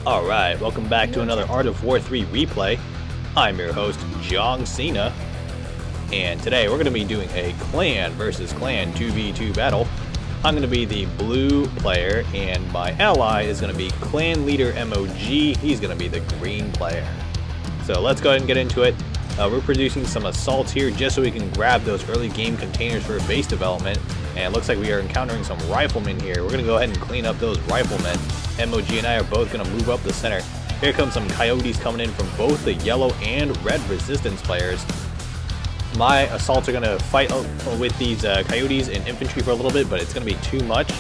Alright, welcome back to another Art of War 3 replay. I'm your host, John Cena, and today we're going to be doing a clan versus clan 2v2 battle. I'm going to be the blue player, and my ally is going to be clan leader MOG. He's going to be the green player. So let's go ahead and get into it. We're producing some assaults here just so we can grab those early game containers for base development. And it looks like we are encountering some riflemen here. We're going to go ahead and clean up those riflemen. MOG and I are both going to move up the center. Here comes some coyotes coming in from both the yellow and red resistance players. My assaults are going to fight with these coyotes and infantry for a little bit, but it's going to be too much.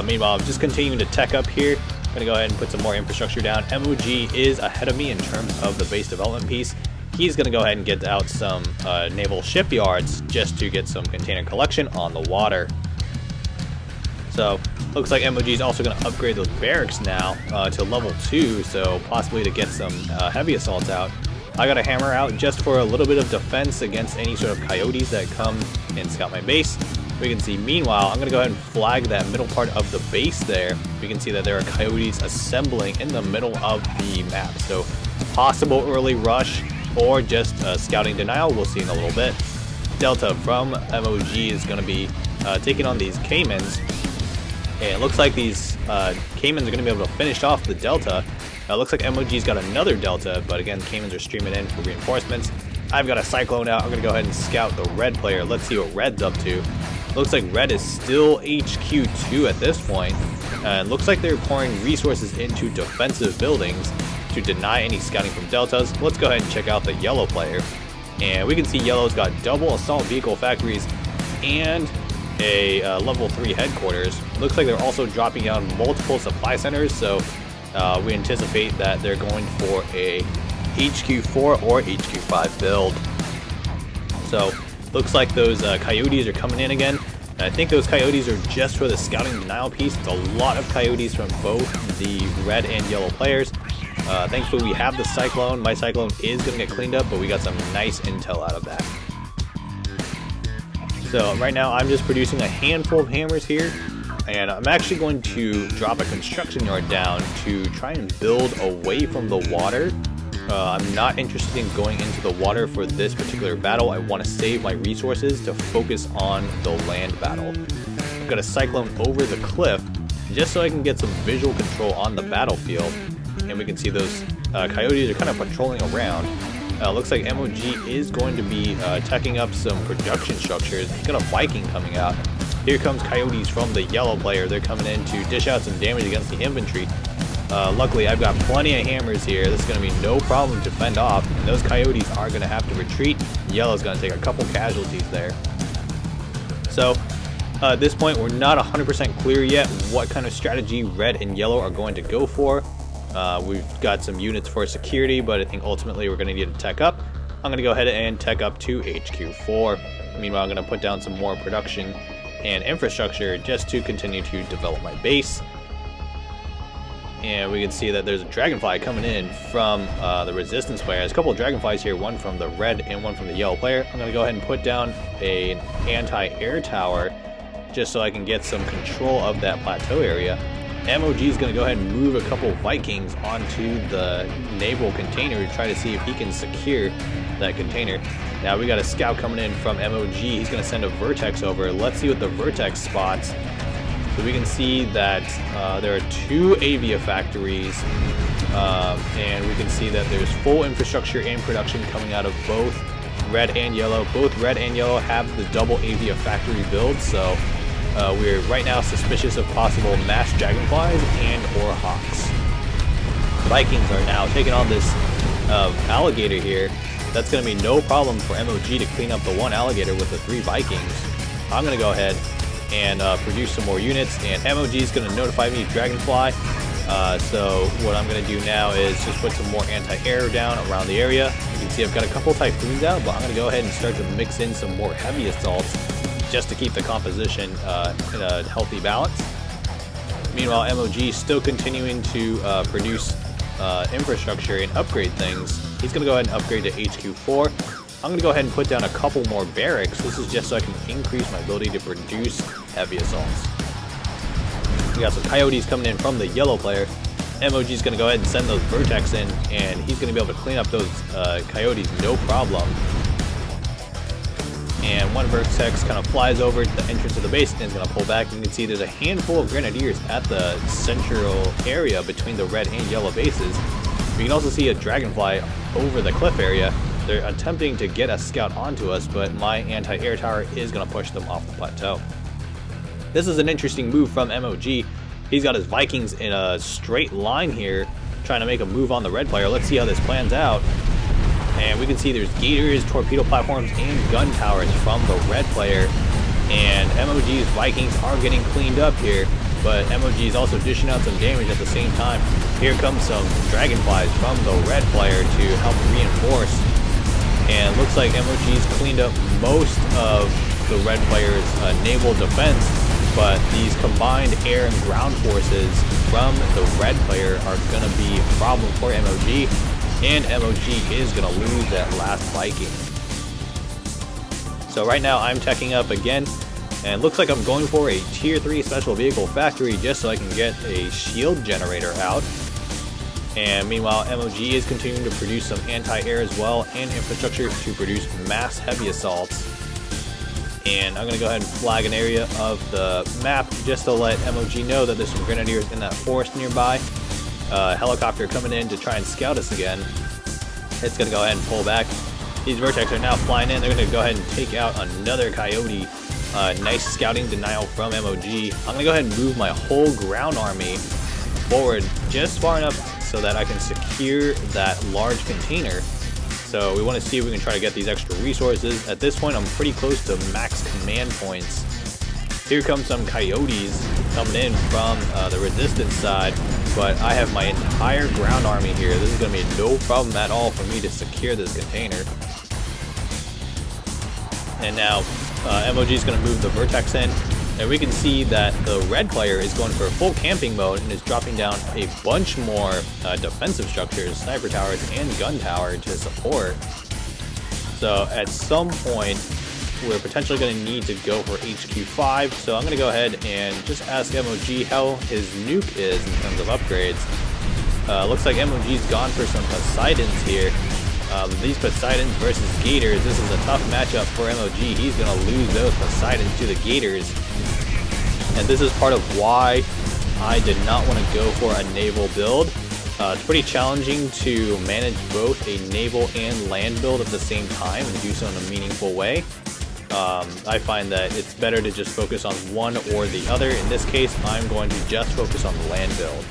Meanwhile, I'm just continuing to tech up here. I'm going to go ahead and put some more infrastructure down. MOG is ahead of me in terms of the base development piece. He's going to go ahead and get out some naval shipyards just to get some container collection on the water. So, looks like MOG is also going to upgrade those barracks now to level 2, so possibly to get some heavy assaults out. I got a hammer out just for a little bit of defense against any sort of coyotes that come and scout my base. We can see, meanwhile, I'm going to go ahead and flag that middle part of the base there. We can see that there are coyotes assembling in the middle of the map. So, possible early rush or just scouting denial, we'll see in a little bit. Delta from MOG is going to be taking on these Caymans. And it looks like these Caymans are going to be able to finish off the Delta. It looks like MOG's got another Delta, but again, Caymans are streaming in for reinforcements. I've got a Cyclone out. I'm going to go ahead and scout the red player. Let's see what red's up to. Looks like red is still HQ2 at this point. And looks like they're pouring resources into defensive buildings to deny any scouting from Deltas. Let's go ahead and check out the yellow player. And we can see yellow's got double assault vehicle factories and a level 3 headquarters. Looks like they're also dropping down multiple supply centers, so we anticipate that they're going for a HQ4 or HQ5 build. So looks like those coyotes are coming in again. And I think those coyotes are just for the scouting denial piece. It's a lot of coyotes from both the red and yellow players. Thankfully we have the Cyclone. My Cyclone is going to get cleaned up, but we got some nice intel out of that. So right now I'm just producing a handful of hammers here, and I'm actually going to drop a construction yard down to try and build away from the water. I'm not interested in going into the water for this particular battle. I want to save my resources to focus on the land battle. I've got a Cyclone over the cliff just so I can get some visual control on the battlefield. And we can see those coyotes are kind of patrolling around. Looks like MOG is going to be teching up some production structures. He's got a Viking coming out. Here comes coyotes from the yellow player. They're coming in to dish out some damage against the infantry. Luckily, I've got plenty of hammers here. This is going to be no problem to fend off. And those coyotes are going to have to retreat. Yellow's going to take a couple casualties there. So, at this point, we're not 100% clear yet what kind of strategy red and yellow are going to go for. We've got some units for security, but I think ultimately we're going to need to tech up. I'm going to go ahead and tech up to HQ4. Meanwhile, I'm going to put down some more production and infrastructure just to continue to develop my base. And we can see that there's a Dragonfly coming in from the Resistance player. There's a couple of Dragonflies here, one from the red and one from the yellow player. I'm going to go ahead and put down an anti-air tower just so I can get some control of that plateau area. MOG is going to go ahead and move a couple Vikings onto the naval container to try to see if he can secure that container. Now we got a scout coming in from MOG. He's going to send a Vertex over. Let's see what the Vertex spots. So we can see that there are 2 Avia factories, and we can see that there's full infrastructure and production coming out of both red and yellow. Both red and yellow have the double Avia factory build, so we're right now suspicious of possible mass dragonflies and or hawks. Vikings are now taking on this alligator here. That's going to be no problem for MOG to clean up the one alligator with the 3 Vikings. I'm going to go ahead and produce some more units, and MOG is going to notify me of Dragonfly. So what I'm going to do now is just put some more anti-air down around the area. You can see I've got a couple Typhoons out, but I'm going to go ahead and start to mix in some more heavy assaults just to keep the composition in a healthy balance. Meanwhile, MOG is still continuing to produce infrastructure and upgrade things. He's going to go ahead and upgrade to HQ4. I'm going to go ahead and put down a couple more barracks. This is just so I can increase my ability to produce heavy assaults. We got some coyotes coming in from the yellow player. MOG is going to go ahead and send those Vertex in, and he's going to be able to clean up those coyotes no problem. And one Vertex kind of flies over to the entrance of the base and is going to pull back. You can see there's a handful of Grenadiers at the central area between the red and yellow bases. We can also see a Dragonfly over the cliff area. They're attempting to get a scout onto us, but my anti-air tower is going to push them off the plateau. This is an interesting move from MOG. He's got his Vikings in a straight line here, trying to make a move on the red player. Let's see how this plans out. And we can see there's gators, torpedo platforms, and gun towers from the red player. And MOG's Vikings are getting cleaned up here, but MOG is also dishing out some damage at the same time. Here comes some Dragonflies from the red player to help reinforce. And it looks like MOG's cleaned up most of the red player's naval defense, but these combined air and ground forces from the red player are going to be a problem for MOG. And MOG is going to lose that last Viking. So right now I'm teching up again, and it looks like I'm going for a tier 3 special vehicle factory just so I can get a shield generator out. And meanwhile MOG is continuing to produce some anti-air as well, and infrastructure to produce mass heavy assaults. And I'm going to go ahead and flag an area of the map just to let MOG know that there's some Grenadiers in that forest nearby. Helicopter coming in to try and scout us again. It's going to go ahead and pull back. These Vertex are now flying in. They're going to go ahead and take out another Coyote. Nice scouting denial from MOG. I'm going to go ahead and move my whole ground army forward just far enough so that I can secure that large container. So we want to see if we can try to get these extra resources. At this point I'm pretty close to max command points. Here come some Coyotes coming in from the Resistance side, but I have my entire ground army here. This is going to be no problem at all for me to secure this container. And now MOG is going to move the Vertex in, and we can see that the red player is going for full camping mode and is dropping down a bunch more defensive structures, sniper towers, and gun tower to support. So at some point we're potentially going to need to go for HQ5, so I'm going to go ahead and just ask MOG how his nuke is in terms of upgrades. Looks like MOG's gone for some Poseidons here. These Poseidons versus Gators, this is a tough matchup for MOG. He's going to lose those Poseidons to the Gators. And this is part of why I did not want to go for a naval build. It's pretty challenging to manage both a naval and land build at the same time and do so in a meaningful way. I find that it's better to just focus on one or the other. In this case, I'm going to just focus on the land build.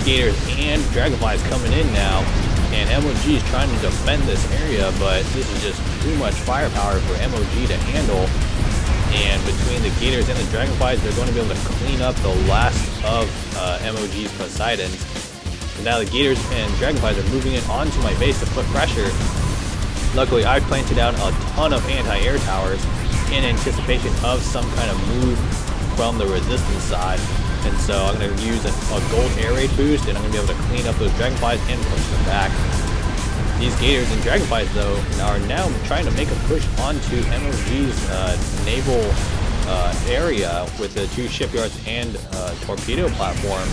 Gators and Dragonflies coming in now, and MOG is trying to defend this area, but this is just too much firepower for MOG to handle. And between the Gators and the Dragonflies, they're going to be able to clean up the last of MOG's Poseidons. And now the Gators and Dragonflies are moving in onto my base to put pressure. Luckily, I planted down a ton of anti-air towers in anticipation of some kind of move from the Resistance side. And so I'm going to use a gold air raid boost, and I'm going to be able to clean up those Dragonflies and push them back. These Gators and Dragonflies, though, are now trying to make a push onto MOG's naval area with the 2 shipyards and torpedo platform.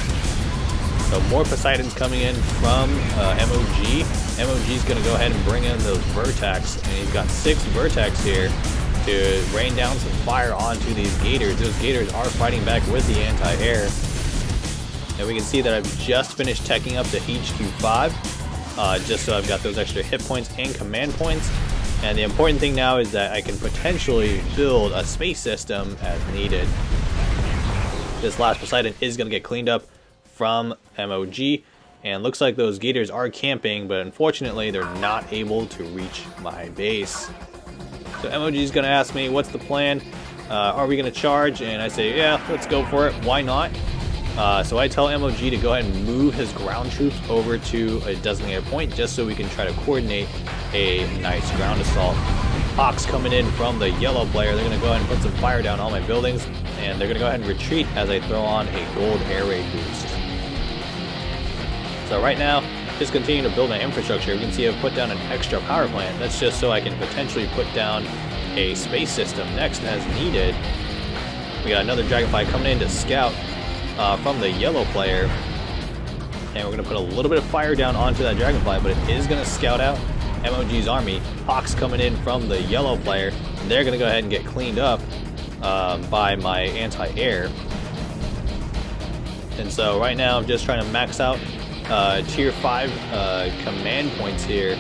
So more Poseidons coming in from MOG. MOG's going to go ahead and bring in those Vertex, and he's got 6 Vertex here to rain down some fire onto these Gators. Those Gators are fighting back with the anti-air. And we can see that I've just finished teching up the HQ5, just so I've got those extra hit points and command points. And the important thing now is that I can potentially build a space system as needed. This last Poseidon is going to get cleaned up from MOG, and looks like those Gators are camping, but unfortunately they're not able to reach my base. So MOG is going to ask me, what's the plan? Are we going to charge? And I say, yeah, let's go for it. Why not? So I tell MOG to go ahead and move his ground troops over to a designated point just so we can try to coordinate a nice ground assault. Hawks coming in from the yellow player. They're going to go ahead and put some fire down on my buildings, and they're going to go ahead and retreat as I throw on a gold air raid boost. So right now, just continue to build my infrastructure. You can see I've put down an extra power plant. That's just so I can potentially put down a space system next as needed. We got another Dragonfly coming in to scout from the yellow player. And we're going to put a little bit of fire down onto that Dragonfly, but it is going to scout out MOG's army. Hawks coming in from the yellow player. They're going to go ahead and get cleaned up by my anti-air. And so right now I'm just trying to max out tier 5 command points here,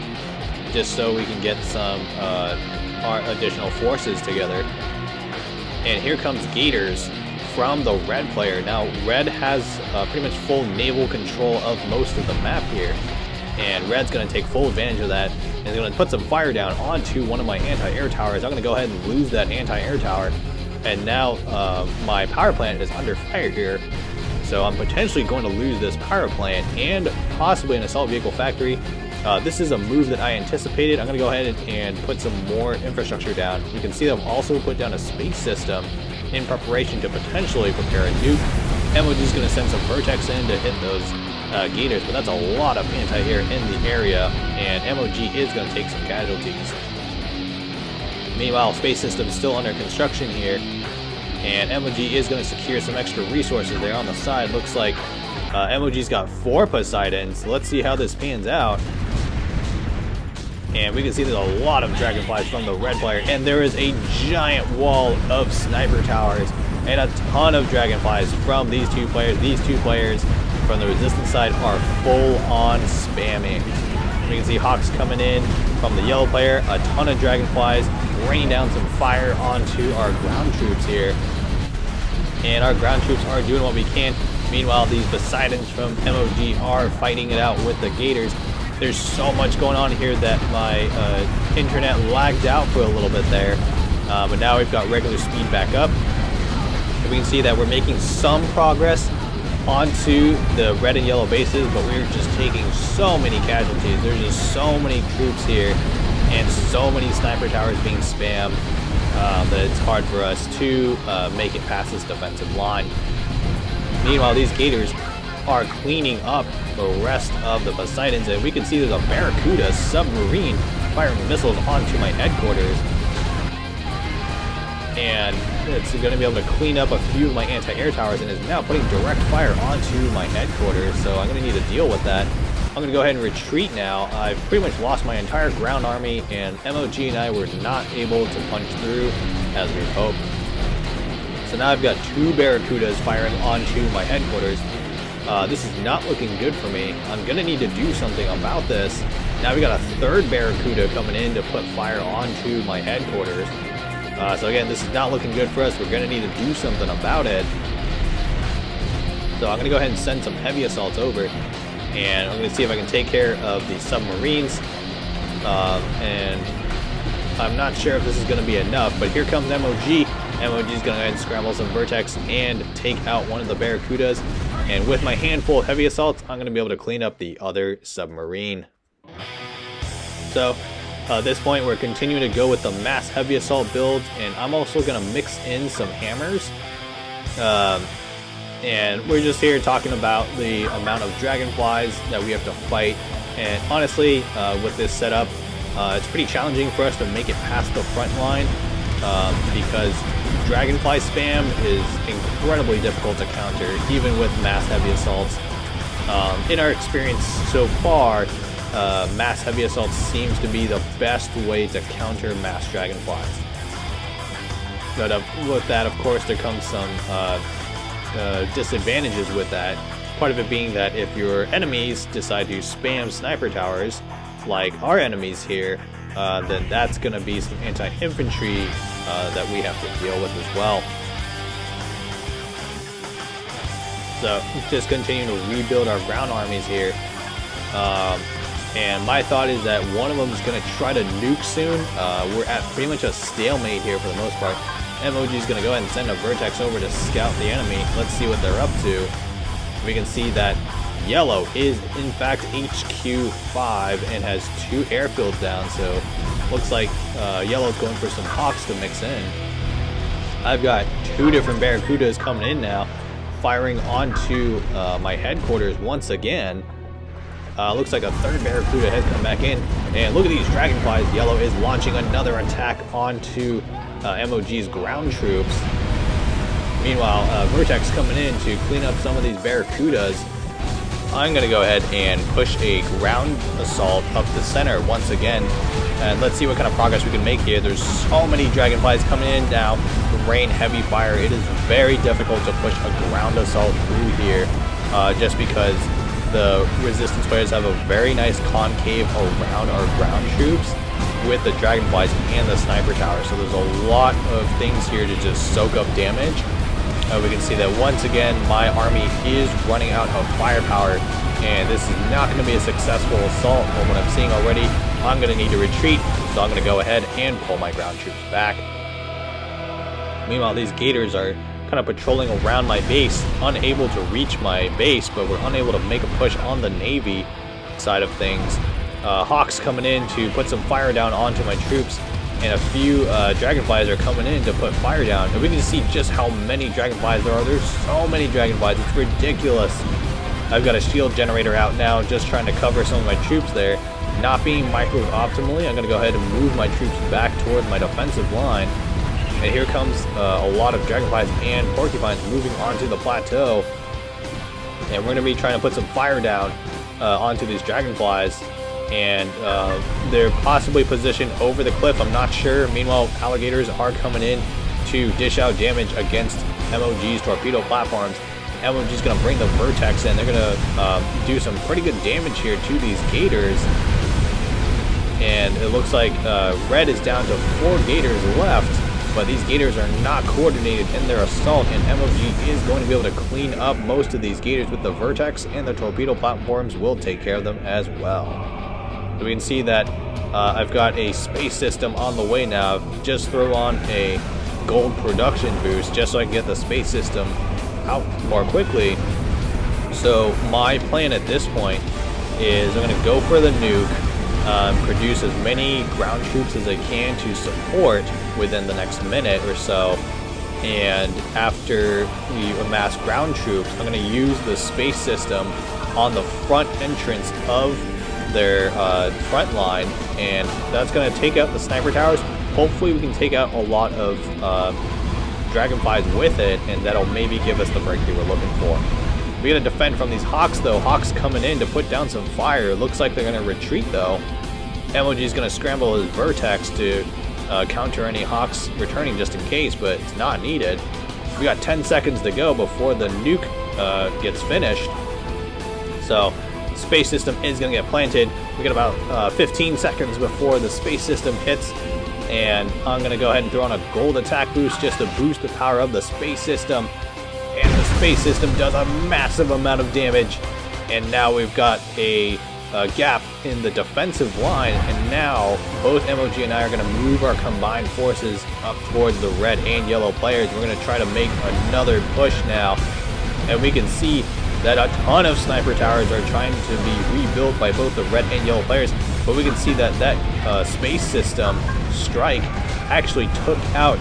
just so we can get some our additional forces together. And here comes Gators from the red player. Now red has pretty much full naval control of most of the map here, and red's going to take full advantage of that, and they're going to put some fire down onto one of my anti-air towers. I'm going to go ahead and lose that anti-air tower, and now my power plant is under fire here. So I'm potentially going to lose this power plant and possibly an assault vehicle factory. This is a move that I anticipated. I'm going to go ahead and put some more infrastructure down. You can see that I've also put down a space system in preparation to potentially prepare a nuke. MOG is going to send some Vertex in to hit those Gators, but that's a lot of anti-air in the area, and MOG is going to take some casualties. Meanwhile, space system is still under construction here, and MOG is going to secure some extra resources there on the side. Looks like MOG's got 4 Poseidons. Let's see how this pans out. And we can see there's a lot of Dragonflies from the red player, and there is a giant wall of sniper towers and a ton of Dragonflies from these two players. These two players from the Resistance side are full on spamming. We can see Hawks coming in from the yellow player, a ton of Dragonflies, raining down some fire onto our ground troops here. And our ground troops are doing what we can. Meanwhile, these Poseidons from MOG are fighting it out with the Gators. There's so much going on here that my internet lagged out for a little bit there. But now we've got regular speed back up. And we can see that we're making some progress onto the red and yellow bases, but we're just taking so many casualties. There's just so many troops here and so many sniper towers being spammed that it's hard for us to make it past this defensive line. Meanwhile, these Gators are cleaning up the rest of the Poseidons, and we can see there's a Barracuda submarine firing missiles onto my headquarters. And it's going to be able to clean up a few of my anti-air towers, and is now putting direct fire onto my headquarters, so I'm going to need to deal with that. I'm going to go ahead and retreat now. I've pretty much lost my entire ground army, and MOG and I were not able to punch through as we hoped. So now I've got 2 Barracudas firing onto my headquarters. This is not looking good for me. I'm going to need to do something about this. Now we got a 3rd Barracuda coming in to put fire onto my headquarters. So again, this is not looking good for us. We're going to need to do something about it. So I'm going to go ahead and send some heavy assaults over, and I'm going to see if I can take care of the submarines. And I'm not sure if this is going to be enough, but here comes MOG. MOG is going to go ahead and scramble some Vertex and take out one of the Barracudas. And with my handful of heavy assaults, I'm going to be able to clean up the other submarine. So at this point, we're continuing to go with the mass heavy assault builds, and I'm also going to mix in some hammers. And we're just here talking about the amount of Dragonflies that we have to fight. And honestly, with this setup, it's pretty challenging for us to make it past the front line, because Dragonfly spam is incredibly difficult to counter, even with mass heavy assaults. In our experience so far, mass heavy assault seems to be the best way to counter mass Dragonflies. But with that, of course, there comes some disadvantages with that. Part of it being that if your enemies decide to spam sniper towers, like our enemies here, then that's going to be some anti-infantry that we have to deal with as well. So just continue to rebuild our ground armies here. And my thought is that one of them is going to try to nuke soon. We're at pretty much a stalemate here for the most part. MOG is going to go ahead and send a Vertex over to scout the enemy. Let's see what they're up to. We can see that yellow is in fact HQ5 and has 2 airfields down, so looks like yellow's going for some Hawks to mix in. I've got 2 different Barracudas coming in now, firing onto my headquarters once again. Looks like a 3rd Barracuda has come back in, and look at these Dragonflies. Yellow is launching another attack onto MOG's ground troops. Meanwhile, Vertex coming in to clean up some of these Barracudas. I'm going to go ahead and push a ground assault up the center once again. And let's see what kind of progress we can make here. There's so many dragonflies coming in now. Rain heavy fire. It is very difficult to push a ground assault through here just because the resistance players have a very nice concave around our ground troops with the dragonflies and the sniper tower. So there's a lot of things here to just soak up damage. We can see that once again my army is running out of firepower, and this is not going to be a successful assault. From what I'm seeing already, I'm going to need to retreat, so I'm going to go ahead and pull my ground troops back. Meanwhile, these gators are kind of patrolling around my base, unable to reach my base, but we're unable to make a push on the Navy side of things. Hawks coming in to put some fire down onto my troops, and a few dragonflies are coming in to put fire down. And we can see just how many dragonflies there are. There's so many dragonflies, it's ridiculous. I've got a shield generator out now, just trying to cover some of my troops there. Not being microed optimally, I'm going to go ahead and move my troops back towards my defensive line. And here comes a lot of dragonflies and porcupines moving onto the plateau. And we're going to be trying to put some fire down onto these dragonflies. And they're possibly positioned over the cliff, I'm not sure. Meanwhile, alligators are coming in to dish out damage against MOG's torpedo platforms. MOG's going to bring the Vertex in. They're going to do some pretty good damage here to these gators. And it looks like red is down to 4 gators left, but these gators are not coordinated in their assault, and MOG is going to be able to clean up most of these gators with the Vertex, and the torpedo platforms will take care of them as well. So we can see that I've got a space system on the way now. Just throw on a gold production boost just so I can get the space system out more quickly. So my plan at this point is I'm going to go for the nuke, produce as many ground troops as I can to support within the next minute or so. And after we amass ground troops, I'm going to use the space system on the front entrance of their front line, and that's going to take out the sniper towers. Hopefully we can take out a lot of dragonflies with it, and that'll maybe give us the breakthrough we're looking for. We gotta defend from these hawks though. Hawks coming in to put down some fire. It looks like they're going to retreat though. MOG is going to scramble his Vertex to counter any hawks returning just in case, but it's not needed. We got 10 seconds to go before the nuke gets finished. So space system is going to get planted. We got about 15 seconds before the space system hits, and I'm going to go ahead and throw on a gold attack boost just to boost the power of the space system. And the space system does a massive amount of damage, and now we've got a gap in the defensive line, and now both MOG and I are going to move our combined forces up towards the red and yellow players. We're going to try to make another push now, and we can see that a ton of sniper towers are trying to be rebuilt by both the red and yellow players, but we can see that that space system strike actually took out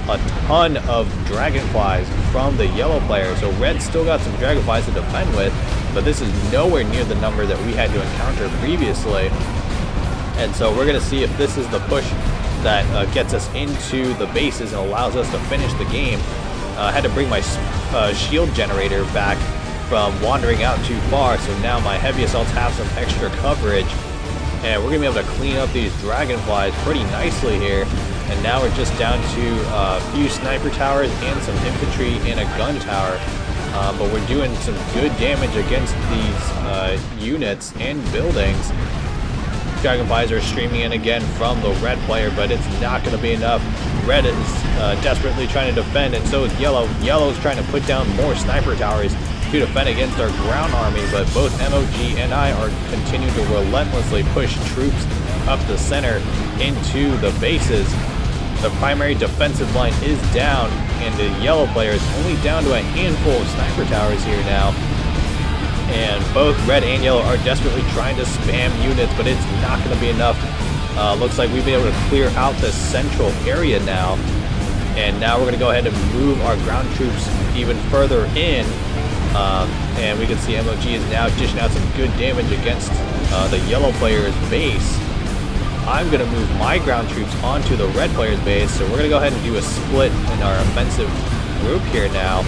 a ton of dragonflies from the yellow players. So red still got some dragonflies to defend with, but this is nowhere near the number that we had to encounter previously. And so we're going to see if this is the push that gets us into the bases and allows us to finish the game. I had to bring my shield generator back from wandering out too far, so now my heavy assaults have some extra coverage, and we're gonna be able to clean up these dragonflies pretty nicely here. And now we're just down to a few sniper towers and some infantry and a gun tower, but we're doing some good damage against these units and buildings. Dragonflies are streaming in again from the red player, but it's not going to be enough. Red is desperately trying to defend, and so is yellow. Yellow is trying to put down more sniper towers to defend against our ground army, but both MOG and I are continuing to relentlessly push troops up the center into the bases. The primary defensive line is down, and the yellow player is only down to a handful of sniper towers here now. And both red and yellow are desperately trying to spam units, but it's not going to be enough. Looks like we've been able to clear out the central area now. And now we're going to go ahead and move our ground troops even further in. And we can see MOG is now dishing out some good damage against the yellow player's base. I'm going to move my ground troops onto the red player's base, so we're going to go ahead and do a split in our offensive group here now.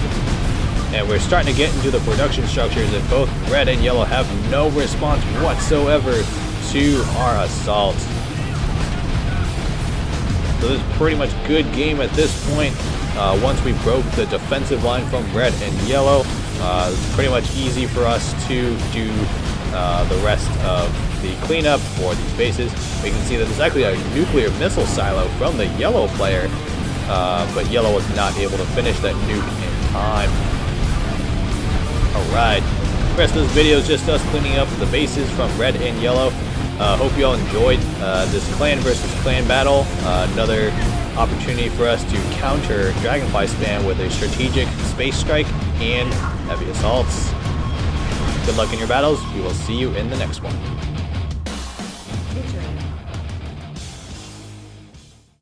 And we're starting to get into the production structures, and both red and yellow have no response whatsoever to our assault. So this is pretty much good game at this point. Once we broke the defensive line from red and yellow, it's pretty much easy for us to do the rest of the cleanup for these bases. We can see that there's actually a nuclear missile silo from the yellow player, but yellow was not able to finish that nuke in time. Alright, the rest of this video is just us cleaning up the bases from red and yellow. Hope you all enjoyed this clan versus clan battle. Another opportunity for us to counter Dragonfly Spam with a strategic space strike and heavy assaults. Good luck in your battles. We will see you in the next one.